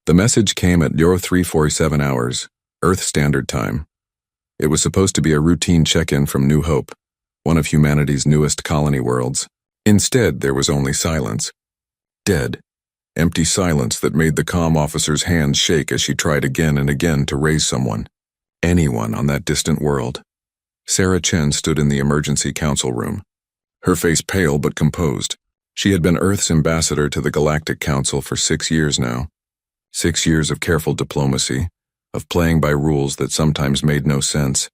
The message came at 3:47 hours, Earth Standard Time. It was supposed to be a routine check-in from New Hope, one of humanity's newest colony worlds. Instead, there was only silence. Dead, empty silence that made the comm officer's hands shake as she tried again and again to raise someone, anyone on that distant world. Sarah Chen stood in the emergency council room, her face pale but composed. She had been Earth's ambassador to the Galactic Council for 6 years now. 6 years of careful diplomacy, of playing by rules that sometimes made no sense,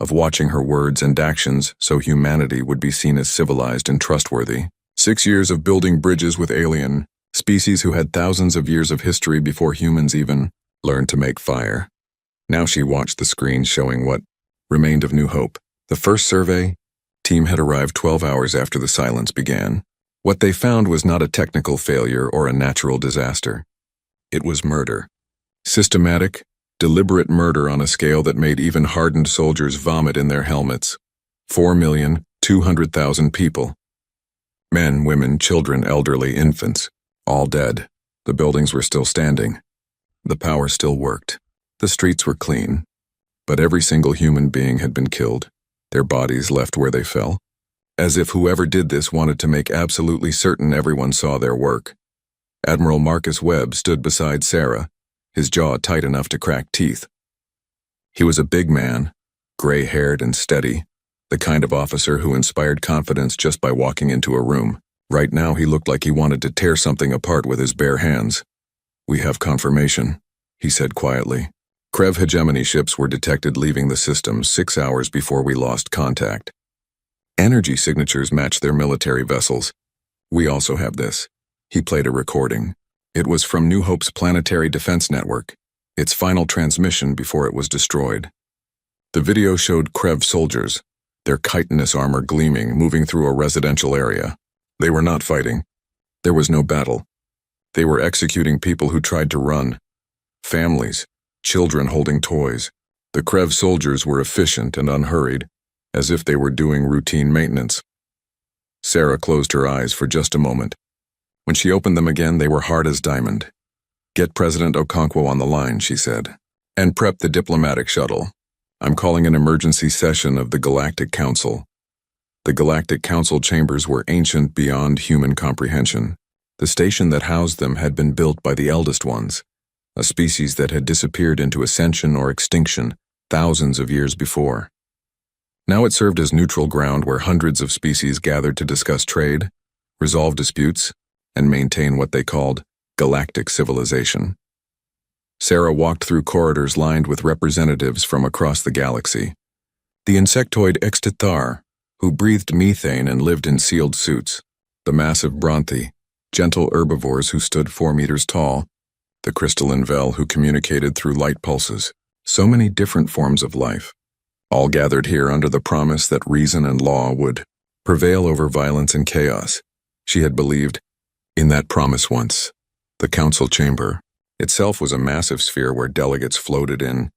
of watching her words and actions so humanity would be seen as civilized and trustworthy. 6 years of building bridges with alien species who had thousands of years of history before humans even learned to make fire. Now she watched the screen showing what remained of New Hope. The first survey team had arrived 12 hours after the silence began. What they found was not a technical failure or a natural disaster. It was murder. Systematic, deliberate murder on a scale that made even hardened soldiers vomit in their helmets. 4,200,000 people. Men, women, children, elderly, infants. All dead. The buildings were still standing. The power still worked. The streets were clean. But every single human being had been killed, their bodies left where they fell. As if whoever did this wanted to make absolutely certain everyone saw their work. Admiral Marcus Webb stood beside Sarah, his jaw tight enough to crack teeth. He was a big man, gray-haired and steady, the kind of officer who inspired confidence just by walking into a room. Right now he looked like he wanted to tear something apart with his bare hands. "We have confirmation," he said quietly. Krev hegemony ships were detected leaving the system 6 hours before we lost contact. Energy signatures matched their military vessels. "We also have this." He played a recording. It was from New Hope's planetary defense network, its final transmission before it was destroyed. The video showed Krev soldiers, their chitinous armor gleaming, moving through a residential area. They were not fighting. There was no battle. They were executing people who tried to run. Families, children holding toys. The Krev soldiers were efficient and unhurried, as if they were doing routine maintenance. Sarah closed her eyes for just a moment. When she opened them again, they were hard as diamond. "Get President Okonkwo on the line," she said, "and prep the diplomatic shuttle. I'm calling an emergency session of the Galactic Council." The Galactic Council chambers were ancient beyond human comprehension. The station that housed them had been built by the eldest ones, a species that had disappeared into ascension or extinction thousands of years before. Now it served as neutral ground where hundreds of species gathered to discuss trade, resolve disputes, and maintain what they called galactic civilization. Sarah walked through corridors lined with representatives from across the galaxy. The insectoid Extithar, who breathed methane and lived in sealed suits. The massive Bronthi, gentle herbivores who stood 4 meters tall. The crystalline Vel who communicated through light pulses. So many different forms of life, all gathered here under the promise that reason and law would prevail over violence and chaos. She had believed in that promise once. The council chamber itself was a massive sphere where delegates floated in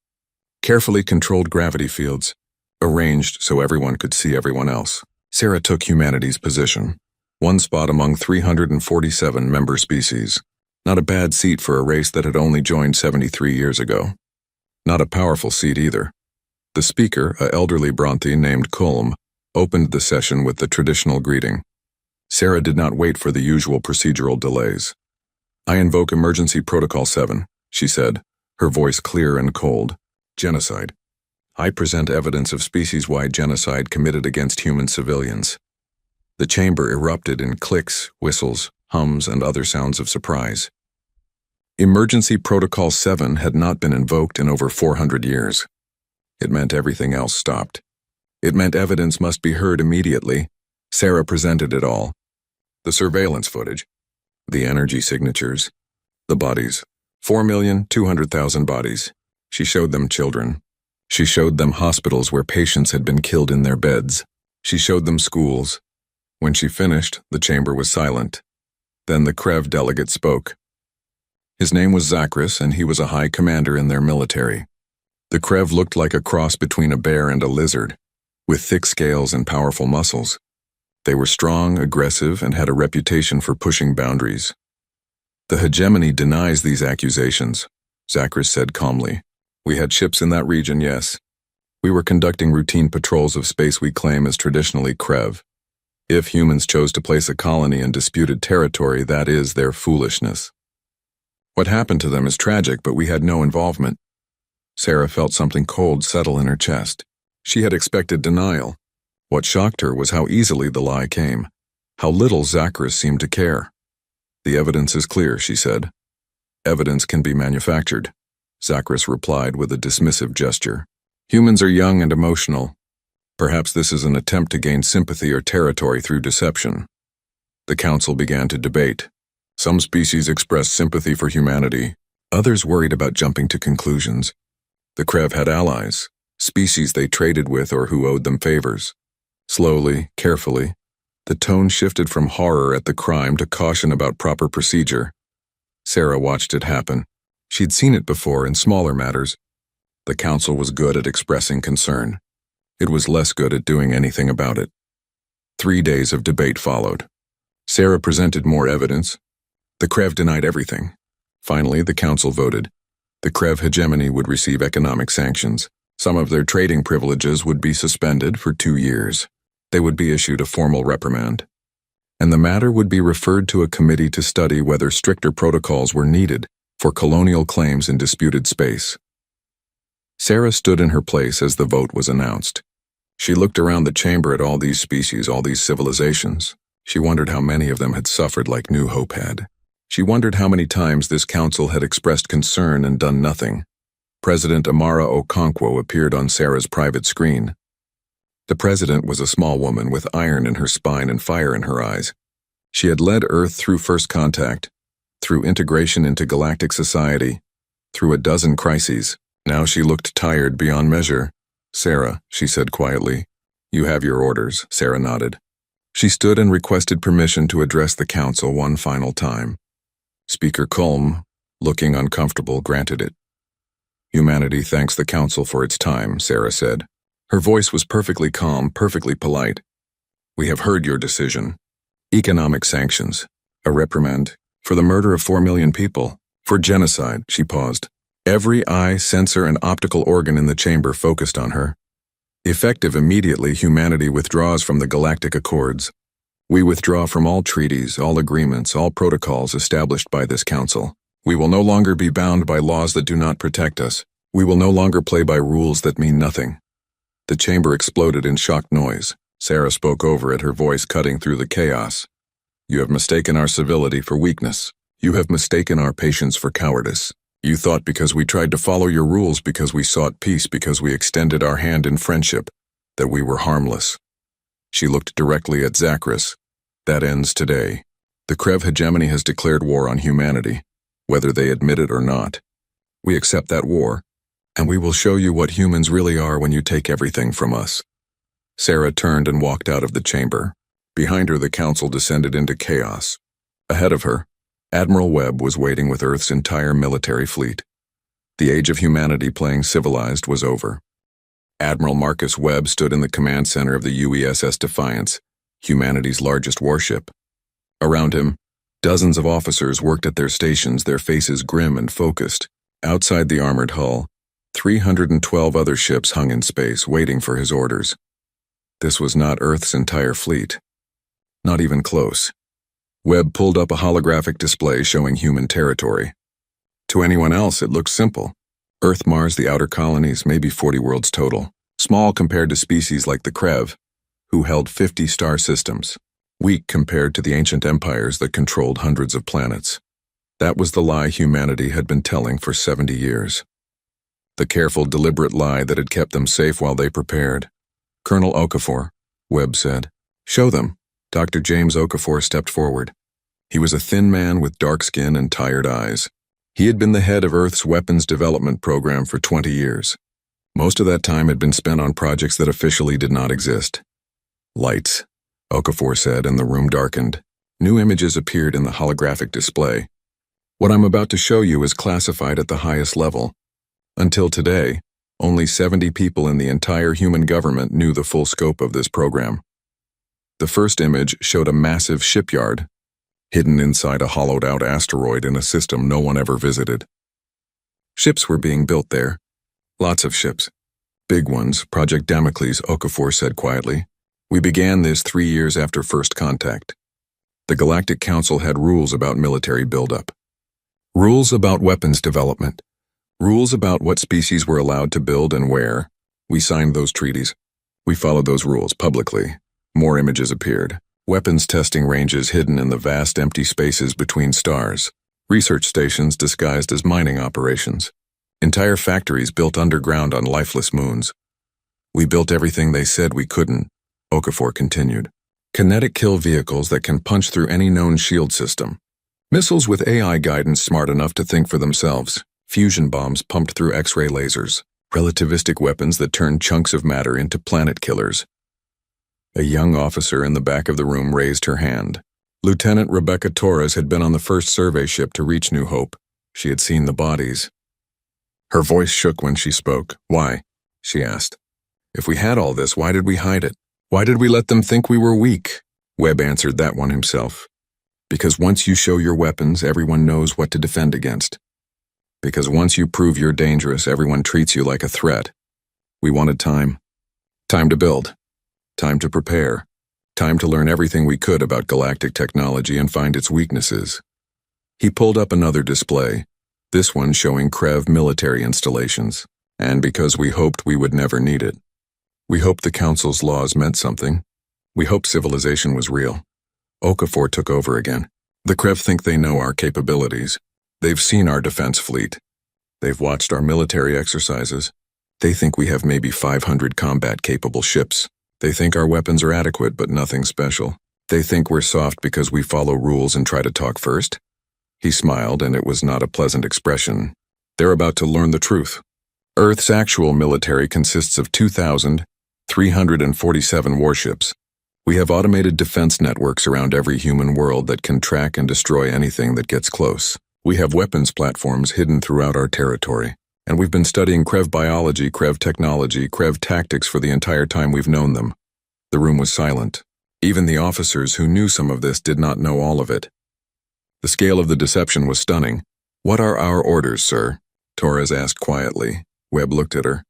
carefully controlled gravity fields, arranged so everyone could see everyone else. Sarah took humanity's position, one spot among 347 member species. Not a bad seat for a race that had only joined 73 years ago. Not a powerful seat either. The speaker, an elderly Bronthi named Kulm, opened the session with the traditional greeting. Sarah did not wait for the usual procedural delays. "I invoke Emergency Protocol 7, she said, her voice clear and cold. "Genocide. I present evidence of species-wide genocide committed against human civilians." The chamber erupted in clicks, whistles, hums, and other sounds of surprise. Emergency Protocol 7 had not been invoked in over 400 years. It meant everything else stopped. It meant evidence must be heard immediately. Sarah presented it all. The surveillance footage, the energy signatures, the bodies. 4,200,000 bodies. She showed them children. She showed them hospitals where patients had been killed in their beds. She showed them schools. When she finished, the chamber was silent. Then the Krev delegate spoke. His name was Zachris, and he was a high commander in their military. The Krev looked like a cross between a bear and a lizard, with thick scales and powerful muscles. They were strong, aggressive, and had a reputation for pushing boundaries. The hegemony denies these accusations, Zachris said calmly. We had ships in that region, yes. We were conducting routine patrols of space we claim is traditionally Krev. If humans chose to place a colony in disputed territory, that is their foolishness. What happened to them is tragic, but we had no involvement. Sarah felt something cold settle in her chest. She had expected denial. What shocked her was how easily the lie came, how little Zachris seemed to care. The evidence is clear, she said. Evidence can be manufactured, Zachris replied with a dismissive gesture. Humans are young and emotional. Perhaps this is an attempt to gain sympathy or territory through deception. The council began to debate. Some species expressed sympathy for humanity, others worried about jumping to conclusions. The Krev had allies, species they traded with or who owed them favors. Slowly, carefully, the tone shifted from horror at the crime to caution about proper procedure. Sarah watched it happen. She'd seen it before in smaller matters. The council was good at expressing concern. It was less good at doing anything about it. 3 days of debate followed. Sarah presented more evidence. The Krev denied everything. Finally, the council voted. The Krev hegemony would receive economic sanctions. Some of their trading privileges would be suspended for 2 years. They would be issued a formal reprimand. And the matter would be referred to a committee to study whether stricter protocols were needed for colonial claims in disputed space. Sarah stood in her place as the vote was announced. She looked around the chamber at all these species, all these civilizations. She wondered how many of them had suffered like New Hope had. She wondered how many times this council had expressed concern and done nothing. President Amara Okonkwo appeared on Sarah's private screen. The president was a small woman with iron in her spine and fire in her eyes. She had led Earth through first contact, through integration into galactic society, through a dozen crises. Now she looked tired beyond measure. Sarah, she said quietly. You have your orders, Sarah nodded. She stood and requested permission to address the council one final time. Speaker Kulm, looking uncomfortable, granted it. Humanity thanks the council for its time, Sarah said. Her voice was perfectly calm, perfectly polite. We have heard your decision. Economic sanctions, a reprimand, for the murder of 4 million people, for genocide, she paused. Every eye, sensor, and optical organ in the chamber focused on her. Effective immediately, humanity withdraws from the Galactic Accords. We withdraw from all treaties, all agreements, all protocols established by this council. We will no longer be bound by laws that do not protect us. We will no longer play by rules that mean nothing. The chamber exploded in shocked noise. Sarah spoke over it, her voice cutting through the chaos. You have mistaken our civility for weakness. You have mistaken our patience for cowardice. You thought because we tried to follow your rules, because we sought peace, because we extended our hand in friendship, that we were harmless. She looked directly at Zachris. That ends today. The Krev hegemony has declared war on humanity, whether they admit it or not. We accept that war, and we will show you what humans really are when you take everything from us. Sarah turned and walked out of the chamber. Behind her, the council descended into chaos. Ahead of her, Admiral Webb was waiting with Earth's entire military fleet. The age of humanity playing civilized was over. Admiral Marcus Webb stood in the command center of the UESS Defiance, humanity's largest warship. Around him, dozens of officers worked at their stations, their faces grim and focused. Outside the armored hull, 312 other ships hung in space, waiting for his orders. This was not Earth's entire fleet. Not even close. Webb pulled up a holographic display showing human territory. To anyone else, it looked simple. Earth, Mars, the outer colonies, maybe 40 worlds total. Small compared to species like the Krev, who held 50 star systems. Weak compared to the ancient empires that controlled hundreds of planets. That was the lie humanity had been telling for 70 years. The careful, deliberate lie that had kept them safe while they prepared. Colonel Okafor, Webb said. Show them. Dr. James Okafor stepped forward. He was a thin man with dark skin and tired eyes. He had been the head of Earth's weapons development program for 20 years. Most of that time had been spent on projects that officially did not exist. Lights, Okafor said, and the room darkened. New images appeared in the holographic display. What I'm about to show you is classified at the highest level. Until today, only 70 people in the entire human government knew the full scope of this program. The first image showed a massive shipyard. hidden inside a hollowed-out asteroid in a system no one ever visited. Ships were being built there. Lots of ships. Big ones, Project Damocles, Okafor said quietly. We began this 3 years after first contact. The Galactic Council had rules about military buildup. Rules about weapons development. Rules about what species were allowed to build and where. We signed those treaties. We followed those rules publicly. More images appeared. Weapons testing ranges hidden in the vast empty spaces between stars. Research stations disguised as mining operations. Entire factories built underground on lifeless moons. We built everything they said we couldn't, Okafor continued. Kinetic kill vehicles that can punch through any known shield system. Missiles with AI guidance smart enough to think for themselves. Fusion bombs pumped through X-ray lasers. Relativistic weapons that turn chunks of matter into planet killers. A young officer in the back of the room raised her hand. Lieutenant Rebecca Torres had been on the first survey ship to reach New Hope. She had seen the bodies. Her voice shook when she spoke. Why? She asked. If we had all this, why did we hide it? Why did we let them think we were weak? Webb answered that one himself. Because once you show your weapons, everyone knows what to defend against. Because once you prove you're dangerous, everyone treats you like a threat. We wanted time. Time to build. Time to prepare. Time to learn everything we could about galactic technology and find its weaknesses. He pulled up another display, this one showing Krev military installations, and because we hoped we would never need it. We hoped the Council's laws meant something. We hoped civilization was real. Okafor took over again. The Krev think they know our capabilities. They've seen our defense fleet. They've watched our military exercises. They think we have maybe 500 combat-capable ships. They think our weapons are adequate but nothing special. They think we're soft because we follow rules and try to talk first. He smiled, and it was not a pleasant expression. They're about to learn the truth. Earth's actual military consists of 2,347 warships. We have automated defense networks around every human world that can track and destroy anything that gets close. We have weapons platforms hidden throughout our territory, and we've been studying Krev biology, Krev technology, Krev tactics for the entire time we've known them. The room was silent. Even the officers who knew some of this did not know all of it. The scale of the deception was stunning. What are our orders, sir? Torres asked quietly. Webb looked at her.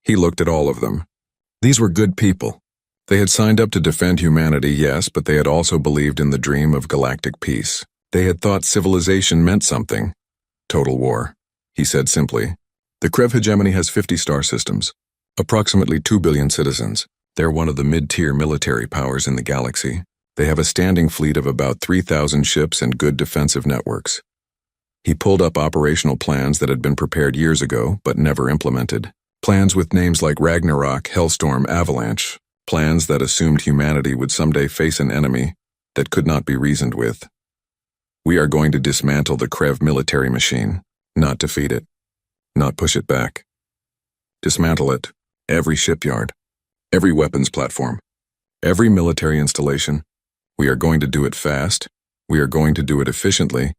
He looked at all of them. These were good people. They had signed up to defend humanity, yes, but they had also believed in the dream of galactic peace. They had thought civilization meant something. Total war, he said simply. The Krev hegemony has 50 star systems, approximately 2 billion citizens. They're one of the mid-tier military powers in the galaxy. They have a standing fleet of about 3,000 ships and good defensive networks. He pulled up operational plans that had been prepared years ago, but never implemented. Plans with names like Ragnarok, Hellstorm, Avalanche. Plans that assumed humanity would someday face an enemy that could not be reasoned with. We are going to dismantle the Krev military machine, not defeat it, not push it back. Dismantle it, every shipyard, every weapons platform, every military installation. We are going to do it fast, we are going to do it efficiently,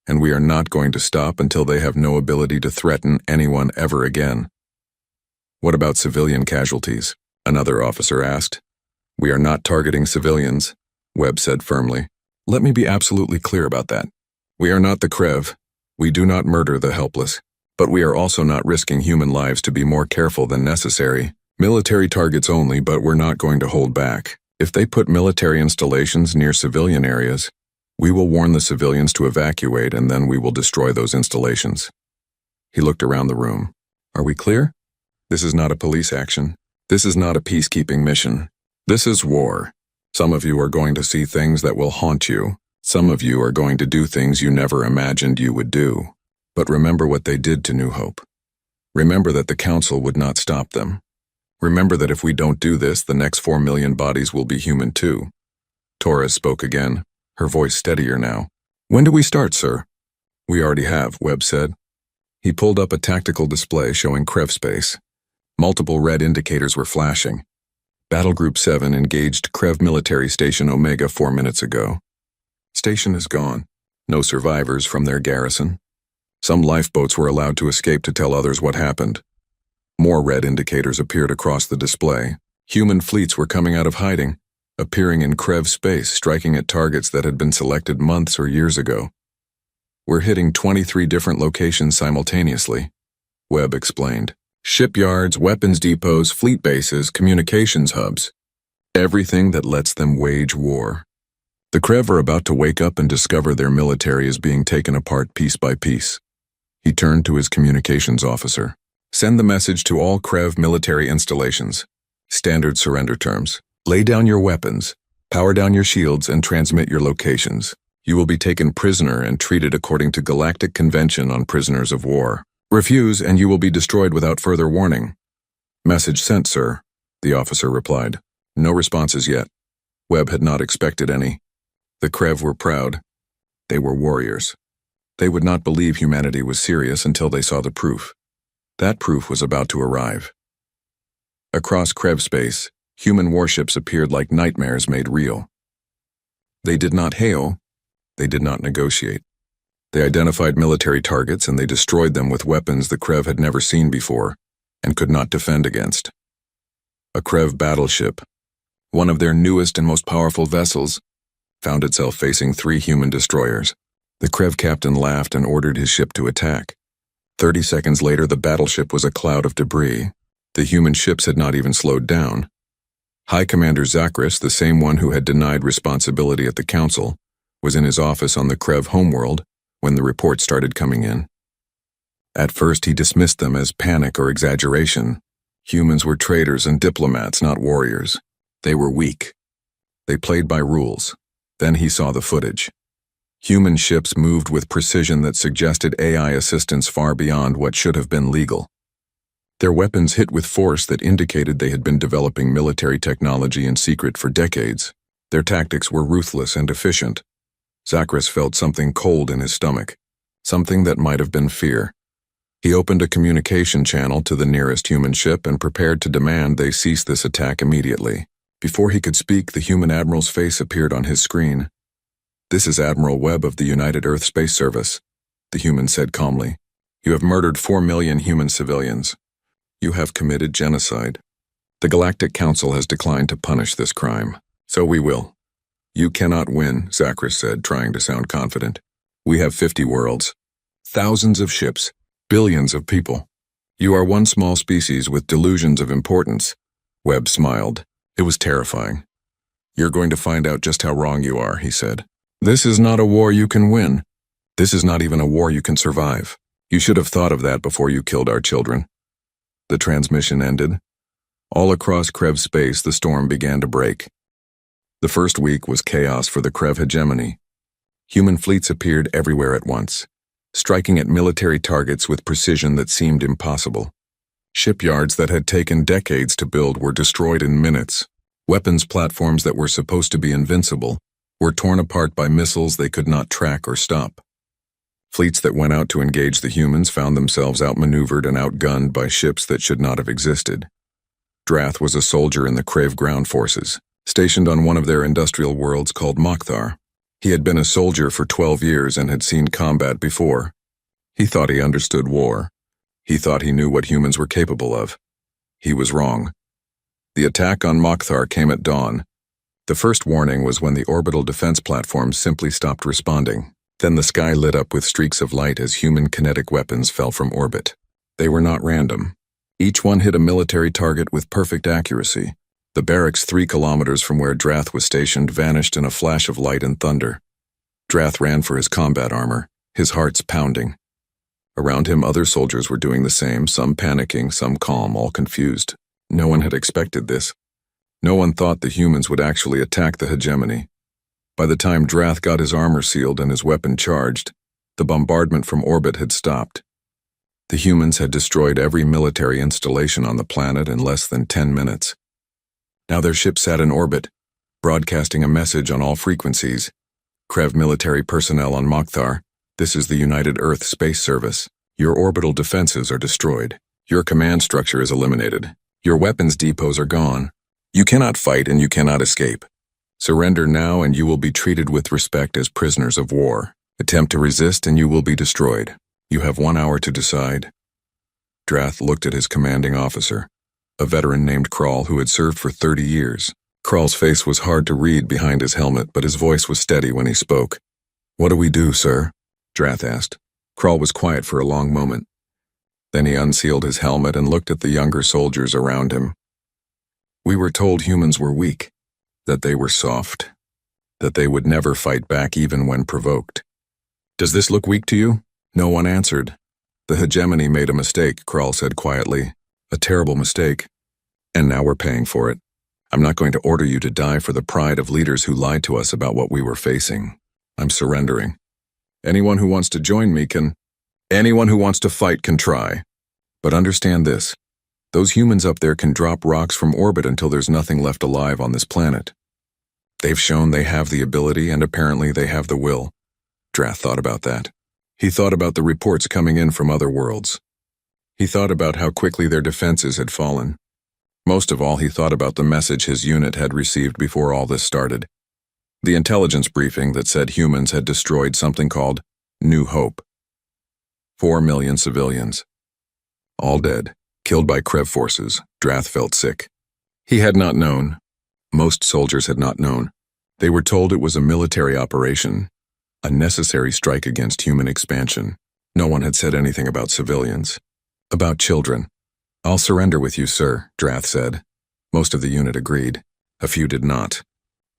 and we are not going to stop until they have no ability to threaten anyone ever again. What about civilian casualties? Another officer asked. We are not targeting civilians, Webb said firmly. Let me be absolutely clear about that. We are not the Krev. We do not murder the helpless. But we are also not risking human lives to be more careful than necessary. Military targets only, but we're not going to hold back. If they put military installations near civilian areas, we will warn the civilians to evacuate and then we will destroy those installations. He looked around the room. Are we clear? This is not a police action. This is not a peacekeeping mission. This is war. Some of you are going to see things that will haunt you. Some of you are going to do things you never imagined you would do. But remember what they did to New Hope. Remember that the Council would not stop them. Remember that if we don't do this, the next 4 million bodies will be human too. Torres spoke again, her voice steadier now. When do we start, sir? We already have, Webb said. He pulled up a tactical display showing Krev space. Multiple red indicators were flashing. Battle Group 7 engaged Krev Military Station Omega 4 minutes ago. Station is gone. No survivors from their garrison. Some lifeboats were allowed to escape to tell others what happened. More red indicators appeared across the display. Human fleets were coming out of hiding. appearing in Krev space, striking at targets that had been selected months or years ago. We're hitting 23 different locations simultaneously, Webb explained. Shipyards, weapons depots, fleet bases, communications hubs. Everything that lets them wage war. The Krev are about to wake up and discover their military is being taken apart piece by piece. He turned to his communications officer. Send the message to all Krev military installations. Standard surrender terms. Lay down your weapons, power down your shields, and transmit your locations. You will be taken prisoner and treated according to Galactic Convention on Prisoners of War. Refuse and you will be destroyed without further warning. Message sent, sir, the officer replied. No responses yet. Webb had not expected any. The Krev were proud. They were warriors. They would not believe humanity was serious until they saw the proof. That proof was about to arrive. Across Krev space, human warships appeared like nightmares made real. They did not hail. They did not negotiate. They identified military targets and they destroyed them with weapons the Krev had never seen before and could not defend against. A Krev battleship, one of their newest and most powerful vessels, found itself facing 3 human destroyers. The Krev captain laughed and ordered his ship to attack. 30 seconds later, the battleship was a cloud of debris. The human ships had not even slowed down. High Commander Zachris, the same one who had denied responsibility at the council, was in his office on the Krev homeworld when the reports started coming in. At first, he dismissed them as panic or exaggeration. Humans were traitors and diplomats, not warriors. They were weak. They played by rules. Then he saw the footage. Human ships moved with precision that suggested AI assistance far beyond what should have been legal. Their weapons hit with force that indicated they had been developing military technology in secret for decades. Their tactics were ruthless and efficient. Zachris felt something cold in his stomach, something that might have been fear. He opened a communication channel to the nearest human ship and prepared to demand they cease this attack immediately. Before he could speak, the human admiral's face appeared on his screen. "This is Admiral Webb of the United Earth Space Service," the human said calmly. "You have murdered 4 million human civilians. You have committed genocide. The Galactic Council has declined to punish this crime, so we will." "You cannot win," Zachris said, trying to sound confident. "We have 50 worlds, thousands of ships, billions of people. You are one small species with delusions of importance." Webb smiled. It was terrifying. "You're going to find out just how wrong you are," he said. "This is not a war you can win. This is not even a war you can survive. You should have thought of that before you killed our children." The transmission ended. All across Krev space, the storm began to break. The first week was chaos for the Krev hegemony. Human fleets appeared everywhere at once, striking at military targets with precision that seemed impossible. Shipyards that had taken decades to build were destroyed in minutes. Weapons platforms that were supposed to be invincible were torn apart by missiles they could not track or stop. Fleets that went out to engage the humans found themselves outmaneuvered and outgunned by ships that should not have existed. Drath was a soldier in the Krev ground forces, stationed on one of their industrial worlds called Mokhtar. He had been a soldier for 12 years and had seen combat before. He thought he understood war. He thought he knew what humans were capable of. He was wrong. The attack on Mokhtar came at dawn. The first warning was when the orbital defense platforms simply stopped responding. Then the sky lit up with streaks of light as human kinetic weapons fell from orbit. They were not random. Each one hit a military target with perfect accuracy. The barracks 3 kilometers from where Drath was stationed vanished in a flash of light and thunder. Drath ran for his combat armor, his heart's pounding. Around him, other soldiers were doing the same, some panicking, some calm, all confused. No one had expected this. No one thought the humans would actually attack the hegemony. By the time Drath got his armor sealed and his weapon charged, the bombardment from orbit had stopped. The humans had destroyed every military installation on the planet in less than 10 minutes. Now their ship sat in orbit, broadcasting a message on all frequencies. "Krev military personnel on Mokhtar, this is the United Earth Space Service. Your orbital defenses are destroyed. Your command structure is eliminated. Your weapons depots are gone. You cannot fight and you cannot escape. Surrender now and you will be treated with respect as prisoners of war. Attempt to resist and you will be destroyed. You have 1 hour to decide." Drath looked at his commanding officer, a veteran named Krall who had served for 30 years. Krall's face was hard to read behind his helmet, but his voice was steady when he spoke. "What do we do, sir?" Drath asked. Krall was quiet for a long moment. Then he unsealed his helmet and looked at the younger soldiers around him. "We were told humans were weak, that they were soft, that they would never fight back even when provoked. Does this look weak to you?" No one answered. "The hegemony made a mistake," Krall said quietly. "A terrible mistake. And now we're paying for it. I'm not going to order you to die for the pride of leaders who lied to us about what we were facing. I'm surrendering. Anyone who wants to join me can... Anyone who wants to fight can try. But understand this. Those humans up there can drop rocks from orbit until there's nothing left alive on this planet. They've shown they have the ability, and apparently they have the will." Drath thought about that. He thought about the reports coming in from other worlds. He thought about how quickly their defenses had fallen. Most of all, he thought about the message his unit had received before all this started. The intelligence briefing that said humans had destroyed something called New Hope. 4 million civilians. All dead, killed by Krev forces. Drath felt sick. He had not known. Most soldiers had not known. They were told it was a military operation, a necessary strike against human expansion. No one had said anything about civilians, about children. "I'll surrender with you, sir," Drath said. Most of the unit agreed. A few did not.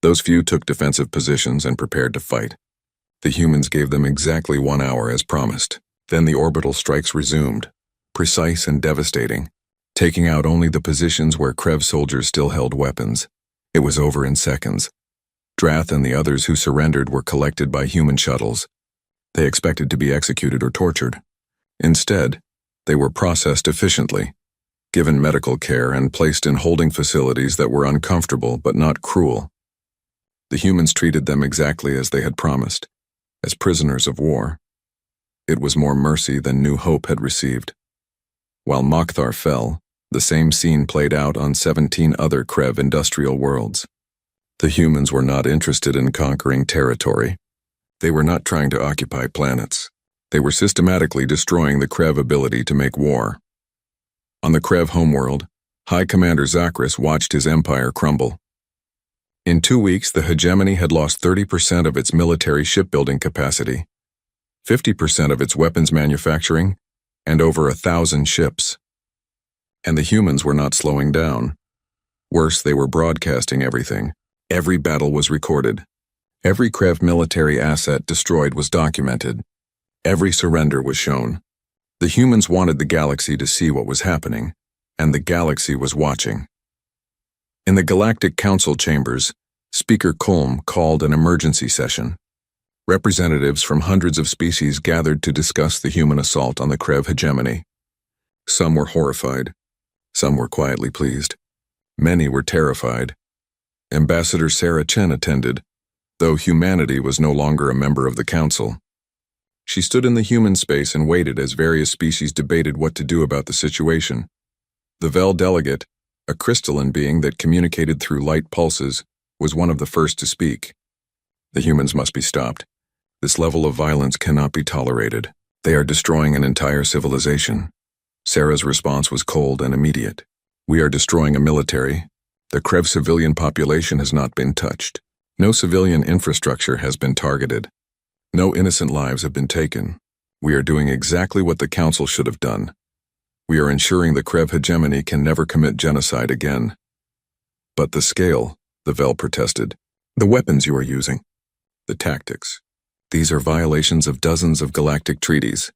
Those few took defensive positions and prepared to fight. The humans gave them exactly 1 hour as promised. Then the orbital strikes resumed, precise and devastating, taking out only the positions where Krev soldiers still held weapons. It was over in seconds. Drath and the others who surrendered were collected by human shuttles. They expected to be executed or tortured. Instead, they were processed efficiently, given medical care, and placed in holding facilities that were uncomfortable but not cruel. The humans treated them exactly as they had promised, as prisoners of war. It was more mercy than New Hope had received. While Mokhtar fell, the same scene played out on 17 other Krev industrial worlds. The humans were not interested in conquering territory. They were not trying to occupy planets. They were systematically destroying the Krev ability to make war. On the Krev homeworld, High Commander Zakris watched his empire crumble. In 2 weeks, the hegemony had lost 30% of its military shipbuilding capacity, 50% of its weapons manufacturing, and over 1,000 ships. And the humans were not slowing down. Worse, they were broadcasting everything. Every battle was recorded. Every Krev military asset destroyed was documented. Every surrender was shown. The humans wanted the galaxy to see what was happening, and the galaxy was watching. In the Galactic Council chambers, Speaker Kulm called an emergency session. Representatives from hundreds of species gathered to discuss the human assault on the Krev hegemony. Some were horrified. Some were quietly pleased. Many were terrified. Ambassador Sarah Chen attended, though humanity was no longer a member of the council. She stood in the human space and waited as various species debated what to do about the situation. The Vel delegate, a crystalline being that communicated through light pulses, was one of the first to speak. "The humans must be stopped. This level of violence cannot be tolerated. They are destroying an entire civilization." Sarah's response was cold and immediate. "We are destroying a military. The Krev civilian population has not been touched. No civilian infrastructure has been targeted. No innocent lives have been taken. We are doing exactly what the Council should have done. We are ensuring the Krev hegemony can never commit genocide again." "But the scale," the Vel protested. "The weapons you are using. The tactics. These are violations of dozens of galactic treaties.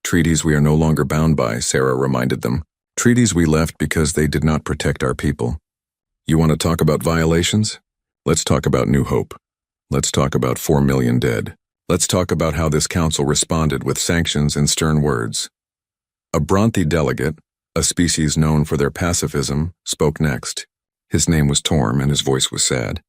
Treaties we are no longer bound by," Sarah reminded them. "Treaties we left because they did not protect our people. You want to talk about violations? Let's talk about New Hope. Let's talk about 4 million dead. Let's talk about how this council responded with sanctions and stern words." A Bronthi delegate, a species known for their pacifism, spoke next. His name was Torm and his voice was sad.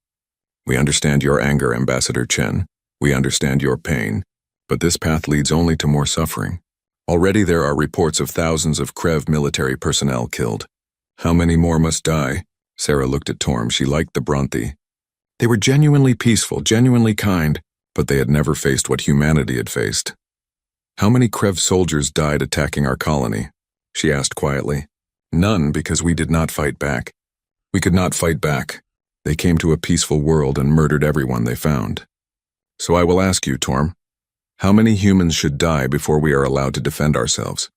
"We understand your anger, Ambassador Chen. We understand your pain. But this path leads only to more suffering. Already there are reports of thousands of Krev military personnel killed. How many more must die?" Sarah looked at Torm. She liked the Bronthi. They were genuinely peaceful, genuinely kind, but they had never faced what humanity had faced. "How many Krev soldiers died attacking our colony?" she asked quietly. "None, because we did not fight back. We could not fight back. They came to a peaceful world and murdered everyone they found. So I will ask you, Torm, how many humans should die before we are allowed to defend ourselves?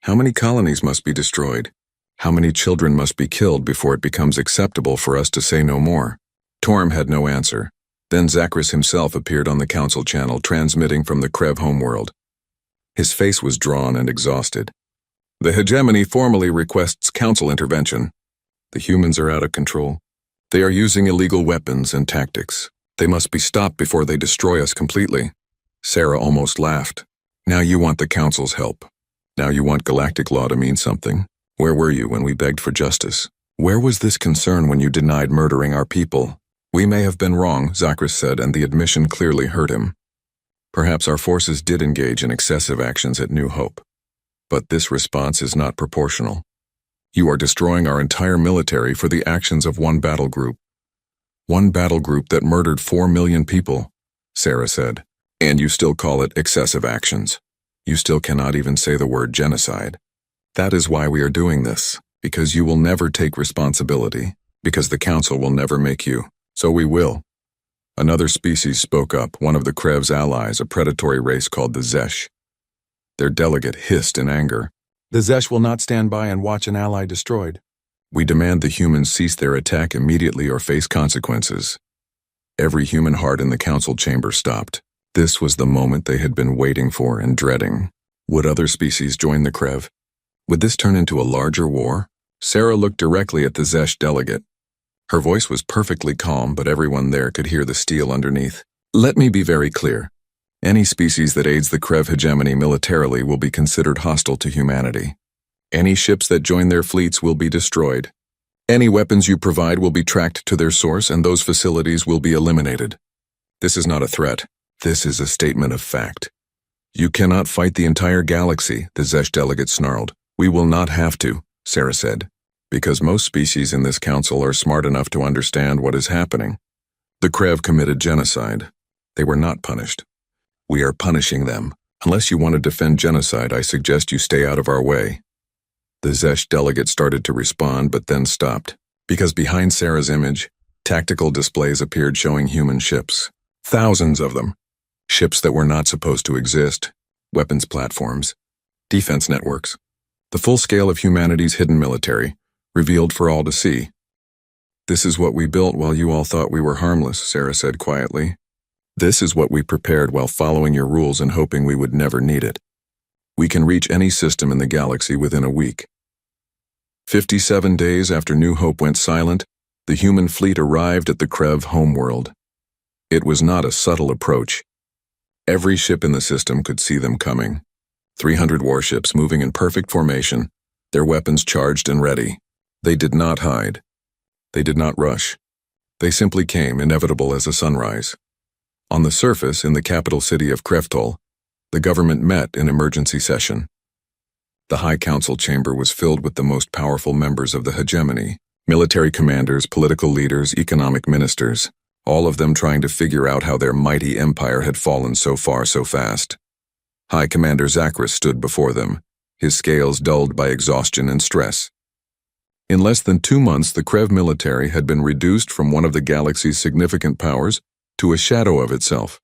How many colonies must be destroyed? How many children must be killed before it becomes acceptable for us to say no more? Torm had no answer. Then Zachris himself appeared on the council channel, transmitting from the Krev homeworld. His face was drawn and exhausted. The hegemony formally requests council intervention. The humans are out of control. They are using illegal weapons and tactics. They must be stopped before they destroy us completely. Sarah almost laughed. Now you want the council's help. Now you want galactic law to mean something. Where were you when we begged for justice? Where was this concern when you denied murdering our people? We may have been wrong, Zachris said, and the admission clearly hurt him. Perhaps our forces did engage in excessive actions at New Hope. But this response is not proportional. You are destroying our entire military for the actions of one battle group. One battle group that murdered 4 million people, Sarah said. And you still call it excessive actions. You still cannot even say the word genocide. That is why we are doing this, because you will never take responsibility, because the council will never make you. So we will. Another species spoke up, one of the Krev's allies, a predatory race called the Zesh. Their delegate hissed in anger. The Zesh will not stand by and watch an ally destroyed. We demand the humans cease their attack immediately or face consequences. Every human heart in the council chamber stopped. This was the moment they had been waiting for and dreading. Would other species join the Krev? Would this turn into a larger war? Sarah looked directly at the Zesh delegate. Her voice was perfectly calm, but everyone there could hear the steel underneath. Let me be very clear. Any species that aids the Krev hegemony militarily will be considered hostile to humanity. Any ships that join their fleets will be destroyed. Any weapons you provide will be tracked to their source, and those facilities will be eliminated. This is not a threat. This is a statement of fact. You cannot fight the entire galaxy, the Zesh delegate snarled. We will not have to, Sarah said, because most species in this council are smart enough to understand what is happening. The Krev committed genocide. They were not punished. We are punishing them. Unless you want to defend genocide, I suggest you stay out of our way. The Zesh delegate started to respond, but then stopped, because behind Sarah's image, tactical displays appeared showing human ships. Thousands of them. Ships that were not supposed to exist, weapons platforms, defense networks. The full scale of humanity's hidden military, revealed for all to see. This is what we built while you all thought we were harmless, Sarah said quietly. This is what we prepared while following your rules and hoping we would never need it. We can reach any system in the galaxy within a week. 57 days after New Hope went silent, the human fleet arrived at the Krev homeworld. It was not a subtle approach. Every ship in the system could see them coming. 300 warships moving in perfect formation, their weapons charged and ready. They did not hide. They did not rush. They simply came, inevitable as a sunrise. On the surface, in the capital city of Kreftol, the government met in emergency session. The High Council chamber was filled with the most powerful members of the hegemony, military commanders, political leaders, economic ministers, all of them trying to figure out how their mighty empire had fallen so far so fast. High Commander Zachris stood before them, his scales dulled by exhaustion and stress. In less than 2 months, the Krev military had been reduced from one of the galaxy's significant powers to a shadow of itself.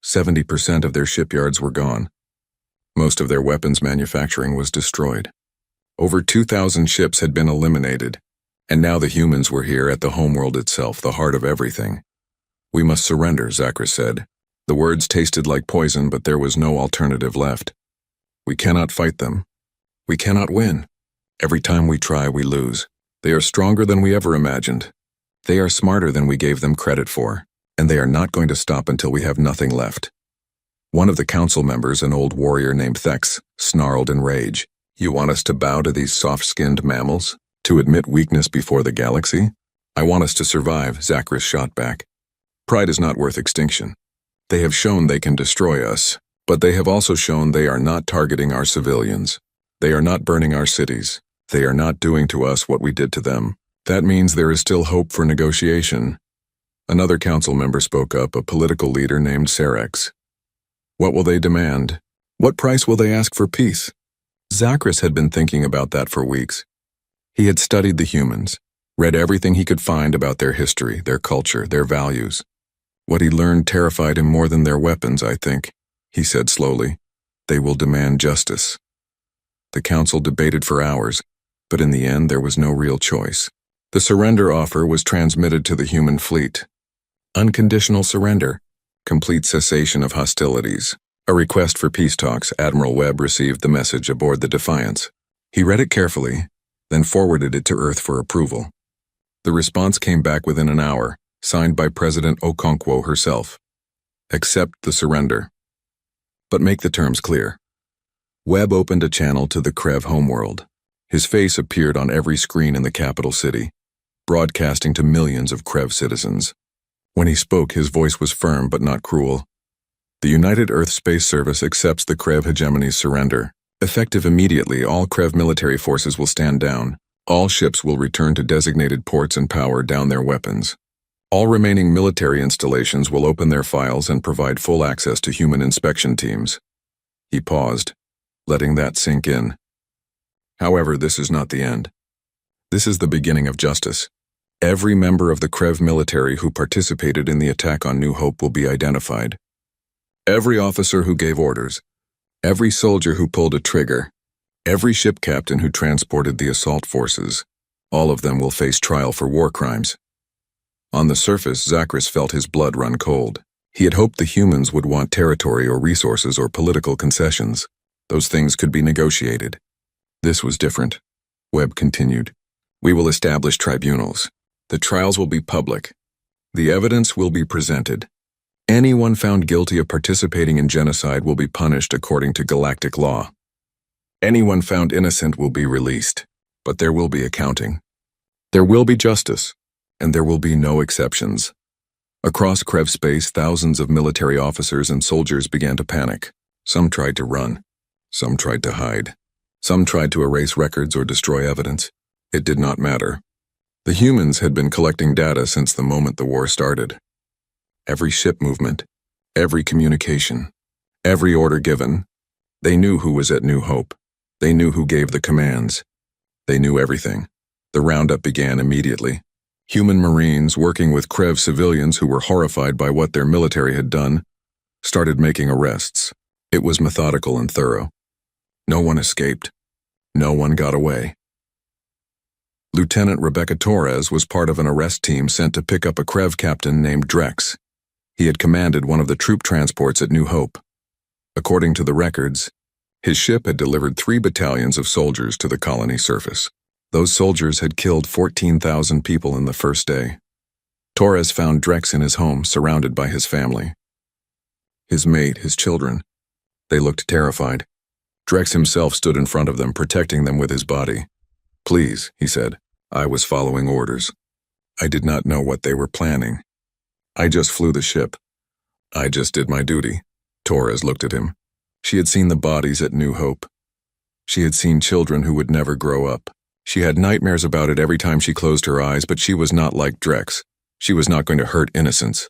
70% of their shipyards were gone. Most of their weapons manufacturing was destroyed. Over 2,000 ships had been eliminated, and now the humans were here at the homeworld itself, the heart of everything. We must surrender, Zachris said. The words tasted like poison, but there was no alternative left. We cannot fight them. We cannot win. Every time we try, we lose. They are stronger than we ever imagined. They are smarter than we gave them credit for, and they are not going to stop until we have nothing left. One of the council members, an old warrior named Thex, snarled in rage. You want us to bow to these soft-skinned mammals? To admit weakness before the galaxy? I want us to survive, Zachris shot back. Pride is not worth extinction. They have shown they can destroy us, but they have also shown they are not targeting our civilians. They are not burning our cities. They are not doing to us what we did to them. That means there is still hope for negotiation. Another council member spoke up, a political leader named Sarex. What will they demand? What price will they ask for peace? Zachris had been thinking about that for weeks. He had studied the humans, read everything he could find about their history, their culture, their values. What he learned terrified him more than their weapons, I think, he said slowly. They will demand justice. The council debated for hours, but in the end there was no real choice. The surrender offer was transmitted to the human fleet. Unconditional surrender, complete cessation of hostilities. A request for peace talks. Admiral Webb received the message aboard the Defiance. He read it carefully, then forwarded it to Earth for approval. The response came back within an hour, signed by President Okonkwo herself. Accept the surrender. But make the terms clear. Webb opened a channel to the Krev homeworld. His face appeared on every screen in the capital city, broadcasting to millions of Krev citizens. When he spoke, his voice was firm but not cruel. The United Earth Space Service accepts the Krev hegemony's surrender. Effective immediately, all Krev military forces will stand down. All ships will return to designated ports and power down their weapons. All remaining military installations will open their files and provide full access to human inspection teams. He paused, letting that sink in. However, this is not the end. This is the beginning of justice. Every member of the Krev military who participated in the attack on New Hope will be identified. Every officer who gave orders, every soldier who pulled a trigger, every ship captain who transported the assault forces, all of them will face trial for war crimes. On the surface, Zachris felt his blood run cold. He had hoped the humans would want territory or resources or political concessions. Those things could be negotiated. This was different. Webb continued. We will establish tribunals. The trials will be public. The evidence will be presented. Anyone found guilty of participating in genocide will be punished according to galactic law. Anyone found innocent will be released, but there will be accounting. There will be justice, and there will be no exceptions. Across Krev space, thousands of military officers and soldiers began to panic. Some tried to run. Some tried to hide. Some tried to erase records or destroy evidence. It did not matter. The humans had been collecting data since the moment the war started. Every ship movement, every communication, every order given. They knew who was at New Hope. They knew who gave the commands. They knew everything. The roundup began immediately. Human Marines, working with Krev civilians who were horrified by what their military had done, started making arrests. It was methodical and thorough. No one escaped. No one got away. Lieutenant Rebecca Torres was part of an arrest team sent to pick up a Krev captain named Drex. He had commanded one of the troop transports at New Hope. According to the records, his ship had delivered 3 battalions of soldiers to the colony surface. Those soldiers had killed 14,000 people in the first day. Torres found Drex in his home, surrounded by his family. His mate, his children. They looked terrified. Drex himself stood in front of them, protecting them with his body. Please, he said, I was following orders. I did not know what they were planning. I just flew the ship. I just did my duty. Torres looked at him. She had seen the bodies at New Hope. She had seen children who would never grow up. She had nightmares about it every time she closed her eyes, but she was not like Drex. She was not going to hurt innocents.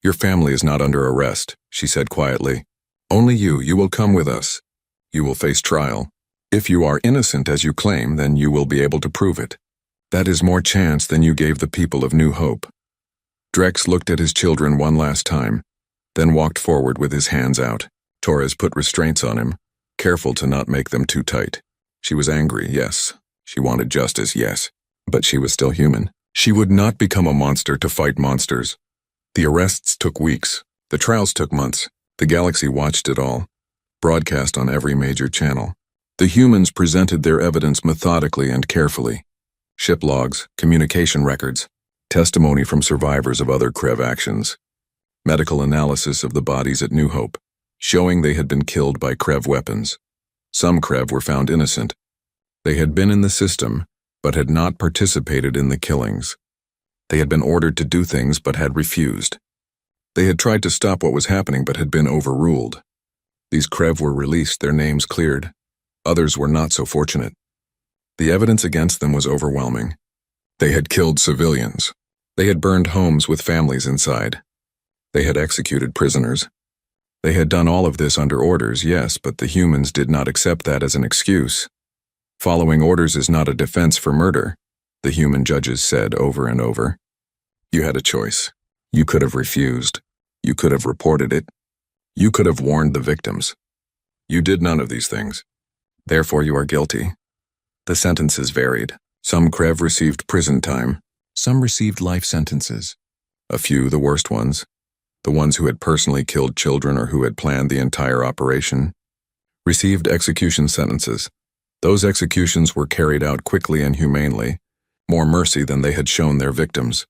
Your family is not under arrest, she said quietly. Only you will come with us. You will face trial. If you are innocent as you claim, then you will be able to prove it. That is more chance than you gave the people of New Hope. Drex looked at his children one last time, then walked forward with his hands out. Torres put restraints on him, careful to not make them too tight. She was angry, yes. She wanted justice, yes. But she was still human. She would not become a monster to fight monsters. The arrests took weeks. The trials took months. The galaxy watched it all, broadcast on every major channel. The humans presented their evidence methodically and carefully. Ship logs, communication records, testimony from survivors of other Krev actions, medical analysis of the bodies at New Hope, showing they had been killed by Krev weapons. Some Krev were found innocent. They had been in the system, but had not participated in the killings. They had been ordered to do things but had refused. They had tried to stop what was happening but had been overruled. These Krev were released, their names cleared. Others were not so fortunate. The evidence against them was overwhelming. They had killed civilians. They had burned homes with families inside. They had executed prisoners. They had done all of this under orders, yes, but the humans did not accept that as an excuse. Following orders is not a defense for murder. the human judges said over and over. You had a choice. You could have refused. You could have reported it. You could have warned the victims. You did none of these things. Therefore, you are guilty. The sentences varied. Some Krev received prison time. Some received life sentences. A few, the worst ones, the ones who had personally killed children or who had planned the entire operation, received execution sentences. Those executions were carried out quickly and humanely, more mercy than they had shown their victims.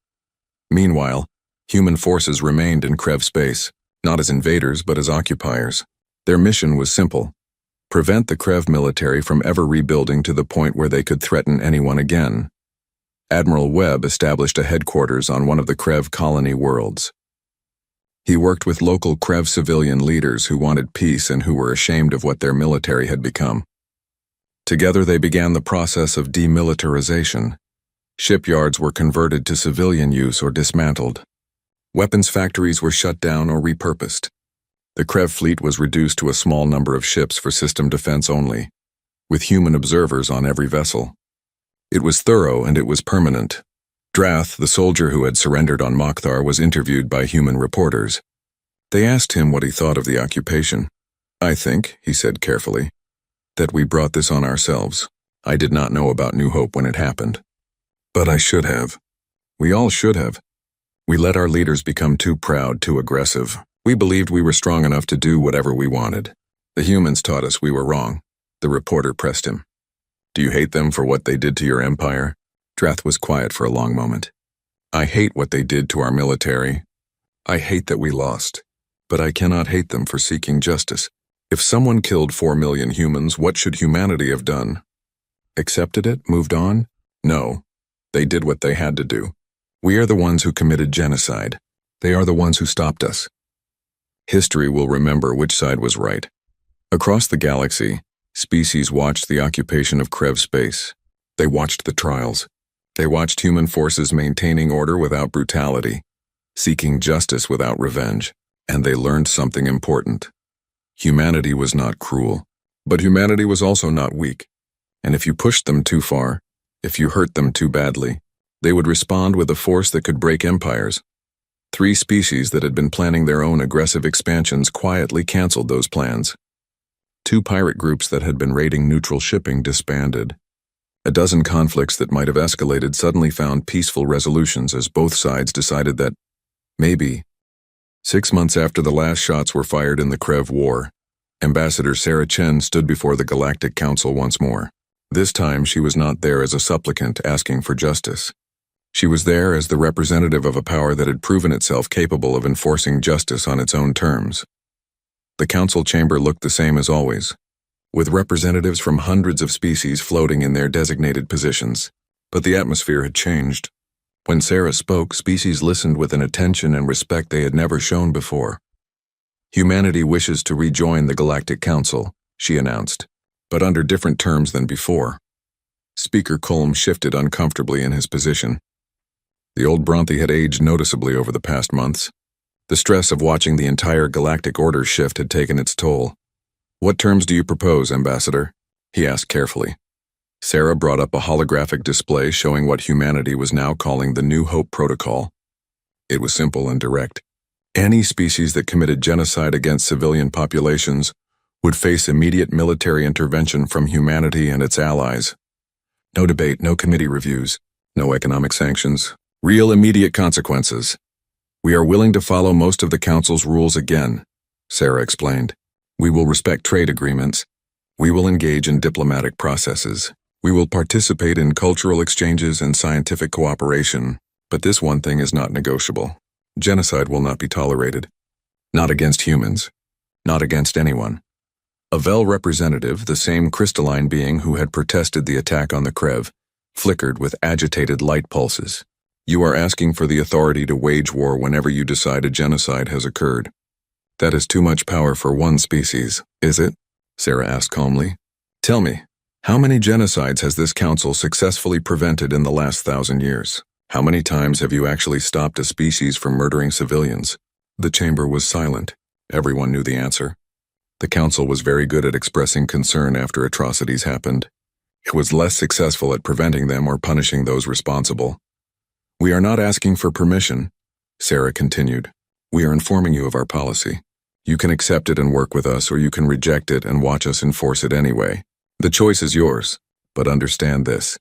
Meanwhile, human forces remained in Krev space, not as invaders but as occupiers. Their mission was simple: prevent the Krev military from ever rebuilding to the point where they could threaten anyone again. Admiral Webb established a headquarters on one of the Krev colony worlds. He worked with local Krev civilian leaders who wanted peace and who were ashamed of what their military had become. Together they began the process of demilitarization. Shipyards were converted to civilian use or dismantled. Weapons factories were shut down or repurposed. The Krev fleet was reduced to a small number of ships for system defense only, with human observers on every vessel. It was thorough and it was permanent. Drath, the soldier who had surrendered on Mokhtar, was interviewed by human reporters. They asked him what he thought of the occupation. I think, he said carefully, that we brought this on ourselves. I did not know about New Hope when it happened. But I should have. We all should have. We let our leaders become too proud, too aggressive. We believed we were strong enough to do whatever we wanted. The humans taught us we were wrong. The reporter pressed him. Do you hate them for what they did to your empire? Drath was quiet for a long moment. I hate what they did to our military. I hate that we lost. But I cannot hate them for seeking justice. If someone killed 4 million humans, what should humanity have done? Accepted it? Moved on? No. They did what they had to do. We are the ones who committed genocide. They are the ones who stopped us. History will remember which side was right. Across the galaxy, species watched the occupation of Krev space. They watched the trials. They watched human forces maintaining order without brutality, seeking justice without revenge, and they learned something important. Humanity was not cruel, but humanity was also not weak. And if you pushed them too far, if you hurt them too badly, they would respond with a force that could break empires. 3 species that had been planning their own aggressive expansions quietly canceled those plans. 2 pirate groups that had been raiding neutral shipping disbanded. A dozen conflicts that might have escalated suddenly found peaceful resolutions as both sides decided that, maybe. 6 months after the last shots were fired in the Krev War, Ambassador Sarah Chen stood before the Galactic Council once more. This time she was not there as a supplicant asking for justice. She was there as the representative of a power that had proven itself capable of enforcing justice on its own terms. The council chamber looked the same as always, with representatives from hundreds of species floating in their designated positions. But the atmosphere had changed. When Sarah spoke, species listened with an attention and respect they had never shown before. Humanity wishes to rejoin the Galactic Council, she announced, but under different terms than before. Speaker Colm shifted uncomfortably in his position. The old Bronthi had aged noticeably over the past months. The stress of watching the entire galactic order shift had taken its toll. What terms do you propose, Ambassador? He asked carefully. Sarah brought up a holographic display showing what humanity was now calling the New Hope Protocol. It was simple and direct. Any species that committed genocide against civilian populations would face immediate military intervention from humanity and its allies. No debate, no committee reviews, no economic sanctions. Real immediate consequences. We are willing to follow most of the Council's rules again, Sarah explained. We will respect trade agreements. We will engage in diplomatic processes. We will participate in cultural exchanges and scientific cooperation. But this one thing is not negotiable. Genocide will not be tolerated. Not against humans. Not against anyone. A Vel representative, the same crystalline being who had protested the attack on the Krev, flickered with agitated light pulses. You are asking for the authority to wage war whenever you decide a genocide has occurred. That is too much power for one species, is it? Sarah asked calmly. Tell me, how many genocides has this council successfully prevented in the last 1,000 years? How many times have you actually stopped a species from murdering civilians? The chamber was silent. Everyone knew the answer. The council was very good at expressing concern after atrocities happened. It was less successful at preventing them or punishing those responsible. We are not asking for permission, Sarah continued. We are informing you of our policy. You can accept it and work with us, or you can reject it and watch us enforce it anyway. The choice is yours, but understand this.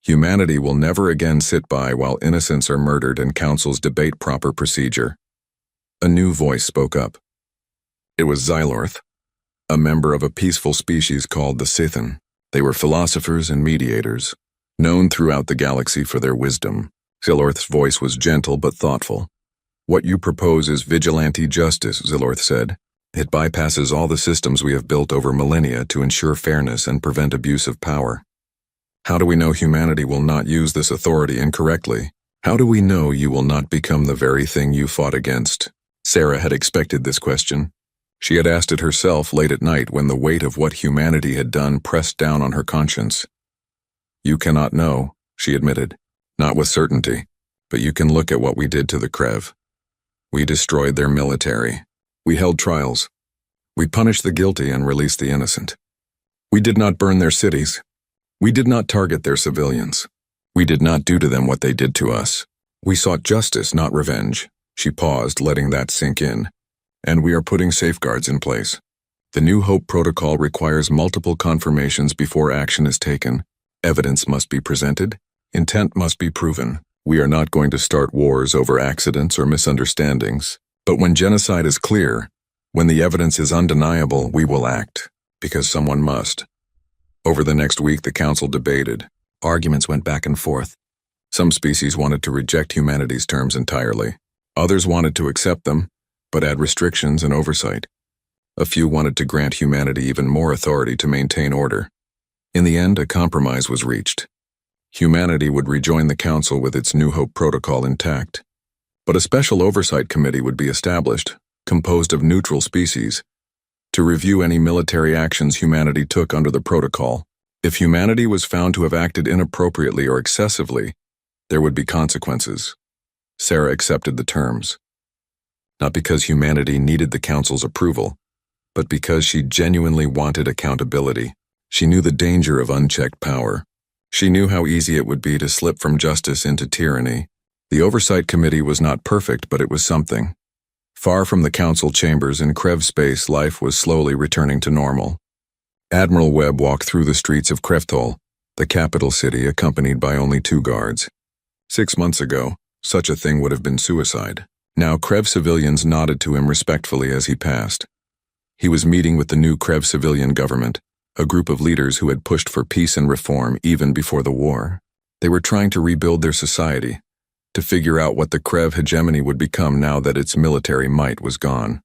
Humanity will never again sit by while innocents are murdered and councils debate proper procedure. A new voice spoke up. It was Xylorth, a member of a peaceful species called the Scythan. They were philosophers and mediators, known throughout the galaxy for their wisdom. Xylorth's voice was gentle but thoughtful. What you propose is vigilante justice, Xylorth said. It bypasses all the systems we have built over millennia to ensure fairness and prevent abuse of power. How do we know humanity will not use this authority incorrectly? How do we know you will not become the very thing you fought against? Sarah had expected this question. She had asked it herself late at night when the weight of what humanity had done pressed down on her conscience. You cannot know, she admitted. Not with certainty, but you can look at what we did to the Krev. We destroyed their military. We held trials. We punished the guilty and released the innocent. We did not burn their cities. We did not target their civilians. We did not do to them what they did to us. We sought justice, not revenge. She paused, letting that sink in. And we are putting safeguards in place. The New Hope Protocol requires multiple confirmations before action is taken. Evidence must be presented. Intent must be proven. We are not going to start wars over accidents or misunderstandings. But when genocide is clear, when the evidence is undeniable, we will act, because someone must. Over the next week, the council debated. Arguments went back and forth. Some species wanted to reject humanity's terms entirely. Others wanted to accept them, but add restrictions and oversight. A few wanted to grant humanity even more authority to maintain order. In the end, a compromise was reached. Humanity would rejoin the Council with its New Hope Protocol intact. But a special oversight committee would be established, composed of neutral species, to review any military actions humanity took under the protocol. If humanity was found to have acted inappropriately or excessively, there would be consequences. Sarah accepted the terms. Not because humanity needed the Council's approval, but because she genuinely wanted accountability. She knew the danger of unchecked power. She knew how easy it would be to slip from justice into tyranny. The Oversight Committee was not perfect, but it was something. Far from the Council chambers in Krev space, life was slowly returning to normal. Admiral Webb walked through the streets of Kreftol, the capital city, accompanied by only 2 guards. 6 months ago, such a thing would have been suicide. Now Krev civilians nodded to him respectfully as he passed. He was meeting with the new Krev civilian government, a group of leaders who had pushed for peace and reform even before the war. They were trying to rebuild their society, to figure out what the Krev hegemony would become now that its military might was gone.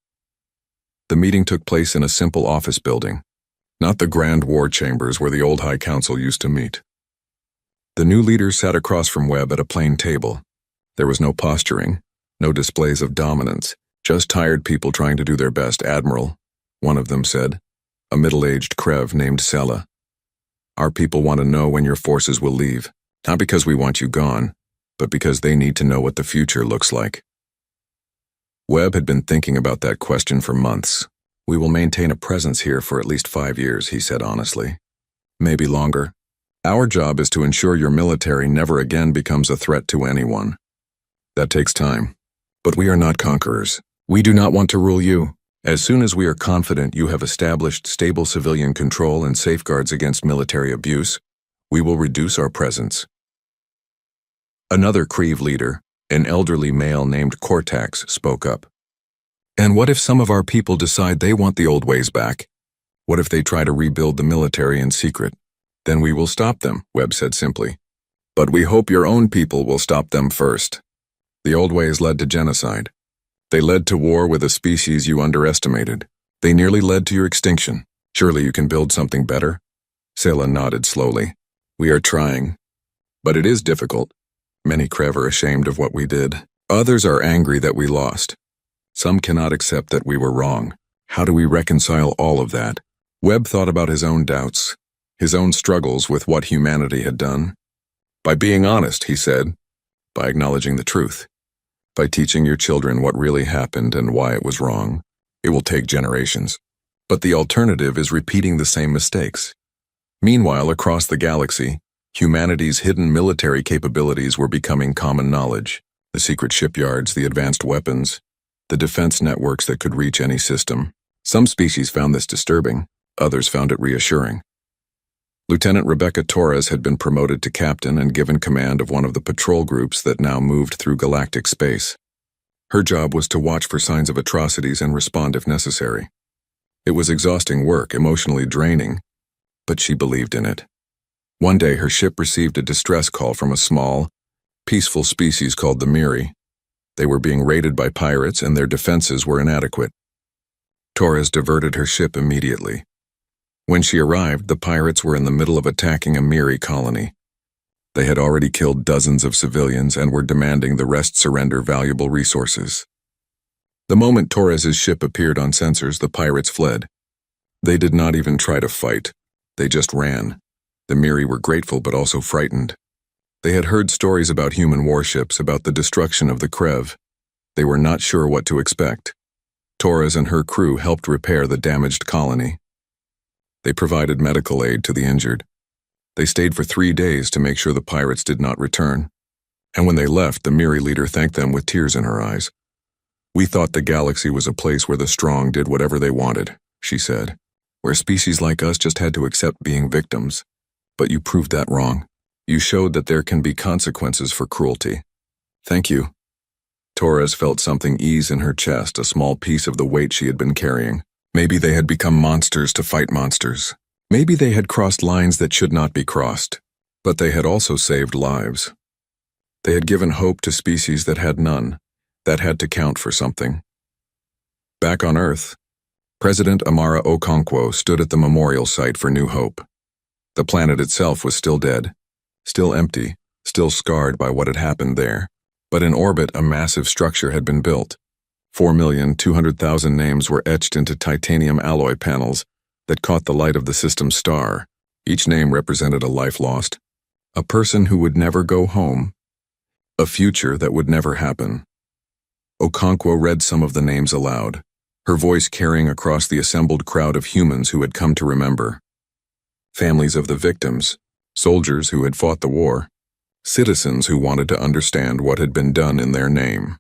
The meeting took place in a simple office building, not the grand war chambers where the old High Council used to meet. The new leaders sat across from Webb at a plain table. There was no posturing, no displays of dominance, just tired people trying to do their best. Admiral, one of them said, a middle-aged Krev named Sela. Our people want to know when your forces will leave, not because we want you gone, but because they need to know what the future looks like. Webb had been thinking about that question for months. We will maintain a presence here for at least 5 years, he said honestly. Maybe longer. Our job is to ensure your military never again becomes a threat to anyone. That takes time. But we are not conquerors. We do not want to rule you. As soon as we are confident you have established stable civilian control and safeguards against military abuse, we will reduce our presence. Another Krev leader, an elderly male named Cortax, spoke up. And what if some of our people decide they want the old ways back? What if they try to rebuild the military in secret? Then we will stop them, Webb said simply. But we hope your own people will stop them first. The old ways led to genocide. They led to war with a species you underestimated. They nearly led to your extinction. Surely you can build something better? Sela nodded slowly. We are trying. But it is difficult. Many Krev are ashamed of what we did. Others are angry that we lost. Some cannot accept that we were wrong. How do we reconcile all of that? Webb thought about his own doubts, his own struggles with what humanity had done. By being honest, he said. By acknowledging the truth. By teaching your children what really happened and why it was wrong. It will take generations. But the alternative is repeating the same mistakes. Meanwhile, across the galaxy, humanity's hidden military capabilities were becoming common knowledge. The secret shipyards, the advanced weapons, the defense networks that could reach any system. Some species found this disturbing, others found it reassuring. Lieutenant Rebecca Torres had been promoted to captain and given command of one of the patrol groups that now moved through galactic space. Her job was to watch for signs of atrocities and respond if necessary. It was exhausting work, emotionally draining, but she believed in it. One day, her ship received a distress call from a small, peaceful species called the Miri. They were being raided by pirates and their defenses were inadequate. Torres diverted her ship immediately. When she arrived, the pirates were in the middle of attacking a Miri colony. They had already killed dozens of civilians and were demanding the rest surrender valuable resources. The moment Torres's ship appeared on sensors, the pirates fled. They did not even try to fight. They just ran. The Miri were grateful but also frightened. They had heard stories about human warships, about the destruction of the Krev. They were not sure what to expect. Torres and her crew helped repair the damaged colony. They provided medical aid to the injured. They stayed for 3 days to make sure the pirates did not return. And when they left, the Miri leader thanked them with tears in her eyes. "We thought the galaxy was a place where the strong did whatever they wanted," she said, "where species like us just had to accept being victims. But you proved that wrong. You showed that there can be consequences for cruelty. Thank you." Torres felt something ease in her chest, a small piece of the weight she had been carrying. Maybe they had become monsters to fight monsters. Maybe they had crossed lines that should not be crossed. But they had also saved lives. They had given hope to species that had none, that had to count for something. Back on Earth, President Amara Okonkwo stood at the memorial site for New Hope. The planet itself was still dead, still empty, still scarred by what had happened there. But in orbit, a massive structure had been built. 4,200,000 names were etched into titanium alloy panels that caught the light of the system's star. Each name represented a life lost, a person who would never go home, a future that would never happen. Okonkwo read some of the names aloud, her voice carrying across the assembled crowd of humans who had come to remember. Families of the victims, soldiers who had fought the war, citizens who wanted to understand what had been done in their name.